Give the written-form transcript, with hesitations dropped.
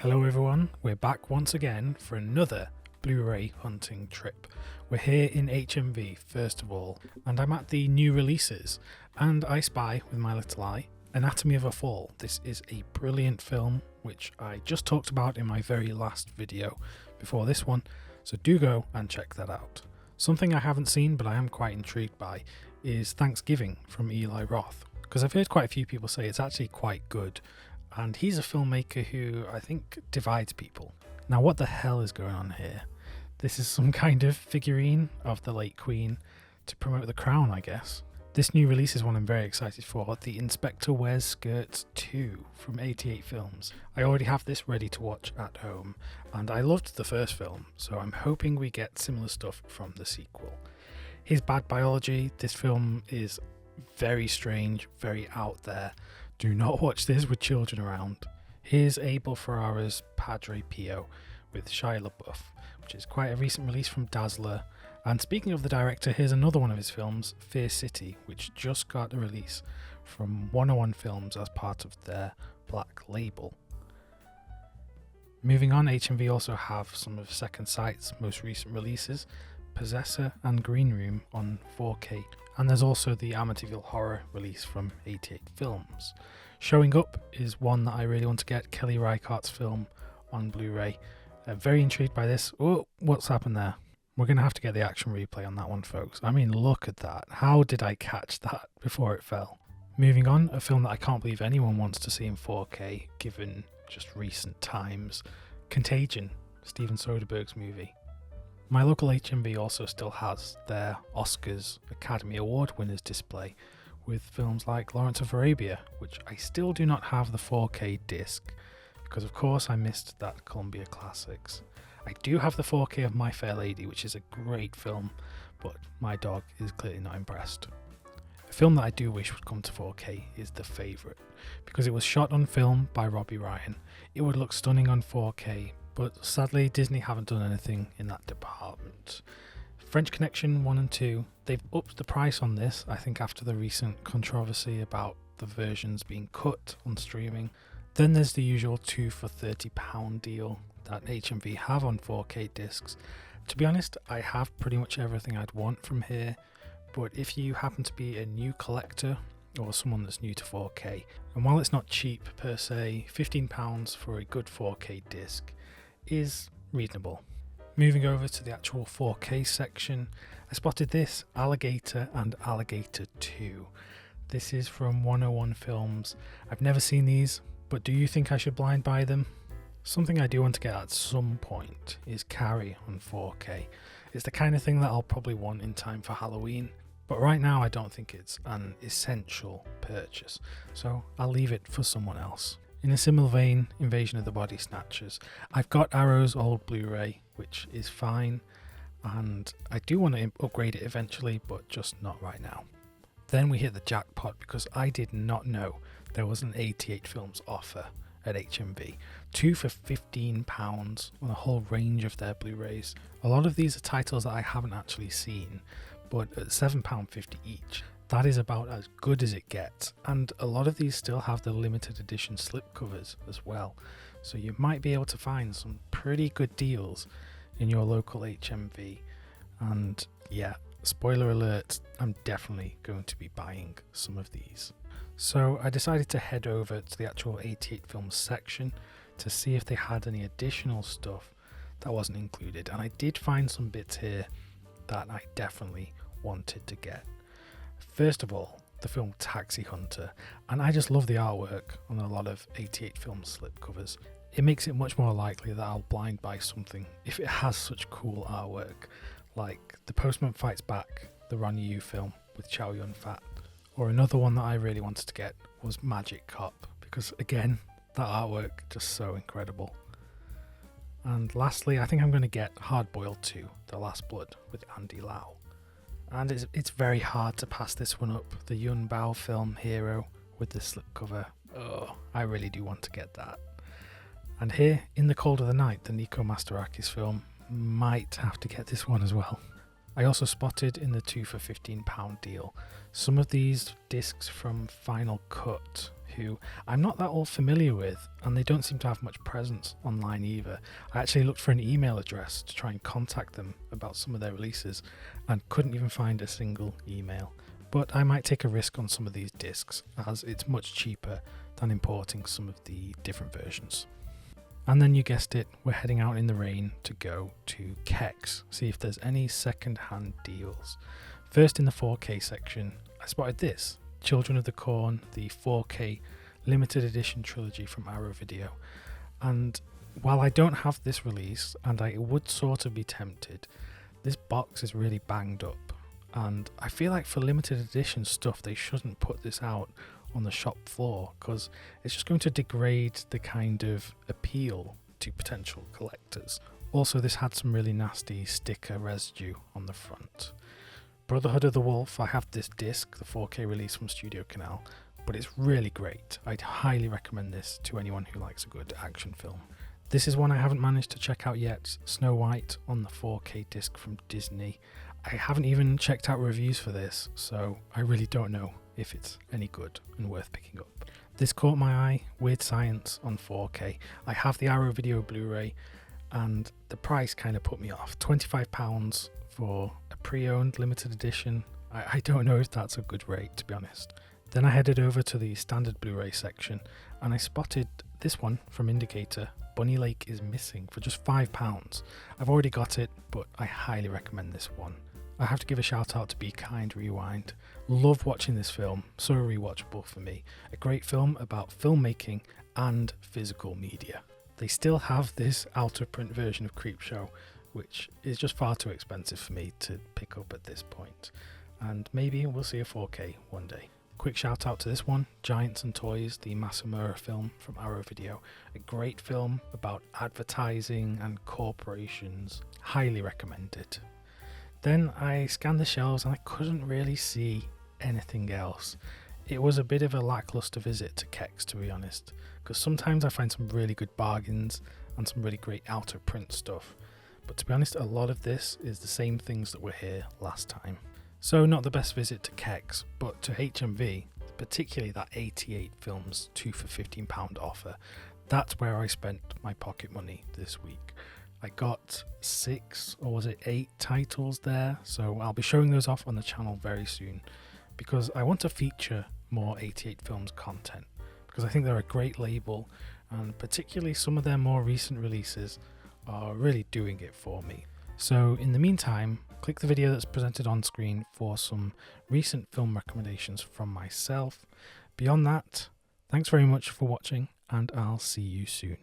Hello everyone, we're back once again for another Blu-ray hunting trip. We're here in HMV first of all, and I'm at the new releases, and I spy with my little eye Anatomy of a Fall. This is a brilliant film which I just talked about in my very last video before this one, so do go and check that out. Something I haven't seen but I am quite intrigued by is Thanksgiving from Eli Roth, because I've heard quite a few people say it's actually quite good. And he's a filmmaker who I think divides people. Now what the hell is going on here? This is some kind of figurine of the late Queen to promote the crown, I guess. This new release is one I'm very excited for, The Inspector Wears Skirts 2 from 88 Films. I already have this ready to watch at home, and I loved the first film, so I'm hoping we get similar stuff from the sequel. Here's Bad Biology. This film is very strange, very out there. Do not watch this with children around. Here's Abel Ferrara's Padre Pio with Shia LaBeouf, which is quite a recent release from Dazzler. And speaking of the director, here's another one of his films, Fear City, which just got a release from 101 Films as part of their Black Label. Moving on, HMV also have some of Second Sight's most recent releases, Possessor and Green Room on 4K. And there's also the Amityville Horror release from 88 Films. Showing up is one that I really want to get, Kelly Reichardt's film on Blu-ray. Very intrigued by this. Oh, what's happened there? We're going to have to get the action replay on that one, folks. I mean, look at that. How did I catch that before it fell? Moving on, a film that I can't believe anyone wants to see in 4K, given just recent times. Contagion, Steven Soderbergh's movie. My local HMV also still has their Oscars Academy Award winners display with films like Lawrence of Arabia, which I still do not have the 4K disc because of course I missed that Columbia Classics. I do have the 4K of My Fair Lady, which is a great film, but my dog is clearly not impressed. A film that I do wish would come to 4K is The Favourite, because it was shot on film by Robbie Ryan. It would look stunning on 4K, but sadly Disney haven't done anything in that department. French Connection 1 and 2, they've upped the price on this, I think after the recent controversy about the versions being cut on streaming. Then there's the usual 2 for £30 deal that HMV have on 4K discs. To be honest, I have pretty much everything I'd want from here, but if you happen to be a new collector or someone that's new to 4K, and while it's not cheap per se, £15 for a good 4K disc is reasonable. Moving over to the actual 4K section, I spotted this, Alligator and Alligator 2. This is from 101 Films. I've never seen these, but do you think I should blind buy them? Something I do want to get at some point is Carrie on 4K. It's the kind of thing that I'll probably want in time for Halloween, but right now I don't think it's an essential purchase, so I'll leave it for someone else. In a similar vein, Invasion of the Body Snatchers. I've got Arrow's old Blu-ray, which is fine, and I do want to upgrade it eventually, but just not right now. Then we hit the jackpot because I did not know there was an 88 Films offer at HMV. 2 for £15 on a whole range of their Blu-rays. A lot of these are titles that I haven't actually seen, but at £7.50 each, that is about as good as it gets, and a lot of these still have the limited edition slipcovers as well, so you might be able to find some pretty good deals in your local HMV. And yeah, spoiler alert, I'm definitely going to be buying some of these. So I decided to head over to the actual 88 Films section to see if they had any additional stuff that wasn't included, and I did find some bits here that I definitely wanted to get. First of all, the film Taxi Hunter, and I just love the artwork on a lot of 88 Films slipcovers. It makes it much more likely that I'll blind buy something if it has such cool artwork, like The Postman Fights Back, the Ron Yu film with Chow Yun-fat, or another one that I really wanted to get was Magic Cop, because again, that artwork just so incredible. And lastly, I think I'm going to get Hard Boiled 2, The Last Blood with Andy Lau. And it's very hard to pass this one up, the Yun Bao film Hero with the slipcover. Oh, I really do want to get that. And here, In the Cold of the Night, the Nico Mastorakis film, might have to get this one as well. I also spotted in the 2 for £15 deal Some of these discs from Final Cut, who I'm not that all familiar with, and they don't seem to have much presence online either. I actually looked for an email address to try and contact them about some of their releases and couldn't even find a single email. But I might take a risk on some of these discs, as it's much cheaper than importing some of the different versions. And then you guessed it, we're heading out in the rain to go to Kex, see if there's any second-hand deals. First, in the 4K section, I spotted this, Children of the Corn, the 4K limited edition trilogy from Arrow Video. And while I don't have this release, and I would sort of be tempted, this box is really banged up. And I feel like for limited edition stuff, they shouldn't put this out on the shop floor, because it's just going to degrade the kind of appeal to potential collectors. Also, this had some really nasty sticker residue on the front. Brotherhood of the Wolf, I have this disc, the 4K release from Studio Canal, but it's really great. I'd highly recommend this to anyone who likes a good action film. This is one I haven't managed to check out yet, Snow White on the 4K disc from Disney. I haven't even checked out reviews for this, so I really don't know if it's any good and worth picking up. This caught my eye, Weird Science on 4K. I have the Arrow Video Blu-ray, and the price kind of put me off. £25 for a pre-owned limited edition. I don't know if that's a good rate, to be honest. Then I headed over to the standard Blu-ray section, and I spotted this one from Indicator, Bunny Lake is Missing, for just £5. I've already got it, but I highly recommend this one. I have to give a shout out to Be Kind Rewind. Love watching this film, so rewatchable for me. A great film about filmmaking and physical media. They still have this out of print version of Creepshow, which is just far too expensive for me to pick up at this point. And maybe we'll see a 4K one day. Quick shout out to this one, Giants and Toys, the Masamura film from Arrow Video. A great film about advertising and corporations. Highly recommended. Then I scanned the shelves and I couldn't really see anything else. It was a bit of a lackluster visit to Kex, to be honest, because sometimes I find some really good bargains and some really great out of print stuff. But to be honest, a lot of this is the same things that were here last time. So not the best visit to Kex, but to HMV, particularly that 88 Films 2 for £15 offer. That's where I spent my pocket money this week. I got 6 or was it 8 titles there, so I'll be showing those off on the channel very soon, because I want to feature more 88 Films content, because I think they're a great label, and particularly some of their more recent releases are really doing it for me. So in the meantime, click the video that's presented on screen for some recent film recommendations from myself. Beyond that, thanks very much for watching, and I'll see you soon.